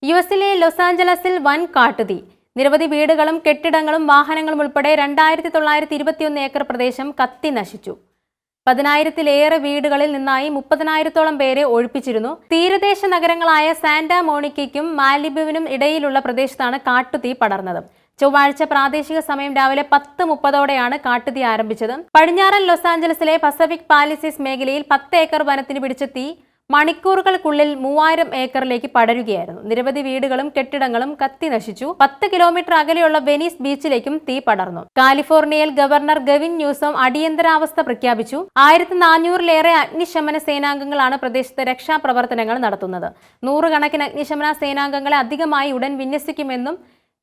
യുഎസിലെ ലോസ് ആഞ്ചലസിൽ വൻ കാട്ടുതീ. നിരവധി വീടുകളും കെട്ടിടങ്ങളും വാഹനങ്ങളും ഉൾപ്പെടെ 2921 ഏക്കർ പ്രദേശം കത്തി നശിച്ചു. 10,000-ലേറെ വീടുകളിൽ നിന്നായി 30,000-ഓളം പേരെ ഒഴിപ്പിച്ചിരുന്നു. തീരദേശ നഗരങ്ങളായ സാന്റാ മോണിക്കയ്ക്കും മാലിബുവിനും ഇടയിലുള്ള പ്രദേശത്താണ് കാട്ടുതീ പടർന്നത്. ചൊവ്വാഴ്ച പ്രാദേശിക സമയം രാവിലെ 10:30ഓടെയാണ് കാട്ടുതീ ആരംഭിച്ചത്. പടിഞ്ഞാറൻ ലോസ് ആഞ്ചലസിലെ പസഫിക് പാലിസീസ് മേഖലയിൽ 10 ഏക്കർ വനത്തിന് പിടിച്ച തീ മണിക്കൂറുകൾക്കുള്ളിൽ 3000 ഏക്കറിലേക്ക് പടരുകയായിരുന്നു. നിരവധി വീടുകളും കെട്ടിടങ്ങളും കത്തി നശിച്ചു. 10 കിലോമീറ്റർ അകലെയുള്ള വെനീസ് ബീച്ചിലേക്കും തീ പടർന്നു. കാലിഫോർണിയയിൽ ഗവർണർ ഗവിൻ ന്യൂസം അടിയന്തരാവസ്ഥ പ്രഖ്യാപിച്ചു. 1400-ലേറെ അഗ്നിശമന സേനാംഗങ്ങളാണ് പ്രദേശത്ത് രക്ഷാപ്രവർത്തനങ്ങൾ നടത്തുന്നത്. 100 കണക്കിന് അഗ്നിശമന സേനാംഗങ്ങളെ അധികമായി ഉടൻ വിന്യസിക്കുമെന്നും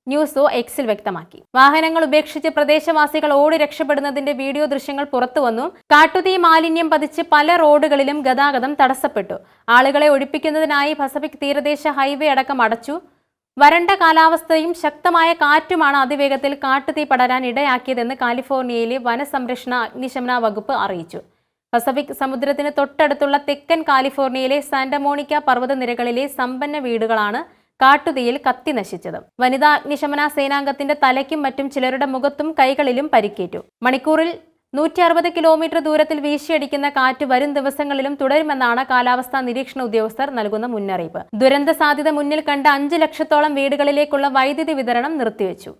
ന്യൂസോ എക്സിൽ വ്യക്തമാക്കി. വാഹനങ്ങൾ ഉപേക്ഷിച്ച് പ്രദേശവാസികൾ ഓടി രക്ഷപ്പെടുന്നതിന്റെ വീഡിയോ ദൃശ്യങ്ങൾ പുറത്തുവന്നു. കാട്ടുതീ മാലിന്യം പതിച്ച് പല റോഡുകളിലും ഗതാഗതം തടസ്സപ്പെട്ടു. ആളുകളെ ഒഴിപ്പിക്കുന്നതിനായി പസഫിക് തീരദേശ ഹൈവേ അടക്കം അടച്ചു. വരണ്ട കാലാവസ്ഥയും ശക്തമായ കാറ്റുമാണ് അതിവേഗത്തിൽ കാട്ടുതീ പടരാൻ ഇടയാക്കിയതെന്ന് കാലിഫോർണിയയിലെ വനസംരക്ഷണ അഗ്നിശമന വകുപ്പ് അറിയിച്ചു. പസഫിക് സമുദ്രത്തിന് തൊട്ടടുത്തുള്ള തെക്കൻ കാലിഫോർണിയയിലെ സാന്റാ മോണിക്ക പർവ്വതനിരകളിലെ സമ്പന്ന വീടുകളാണ് കാട്ടുതീയിൽ കത്തി നശിച്ചത്. വനിതാ അഗ്നിശമന സേനാംഗത്തിന്റെ തലയ്ക്കും മറ്റും ചിലരുടെ മുഖത്തും കൈകളിലും പരിക്കേറ്റു. മണിക്കൂറിൽ 160 കിലോമീറ്റർ ദൂരത്തിൽ വീശിയടിക്കുന്ന കാറ്റ് വരും ദിവസങ്ങളിലും തുടരുമെന്നാണ് കാലാവസ്ഥാ നിരീക്ഷണ ഉദ്യോഗസ്ഥർ നൽകുന്ന മുന്നറിയിപ്പ്. ദുരന്ത സാധ്യത മുന്നിൽ കണ്ട് 5 ലക്ഷത്തോളം വീടുകളിലേക്കുള്ള വൈദ്യുതി വിതരണം നിർത്തിവെച്ചു.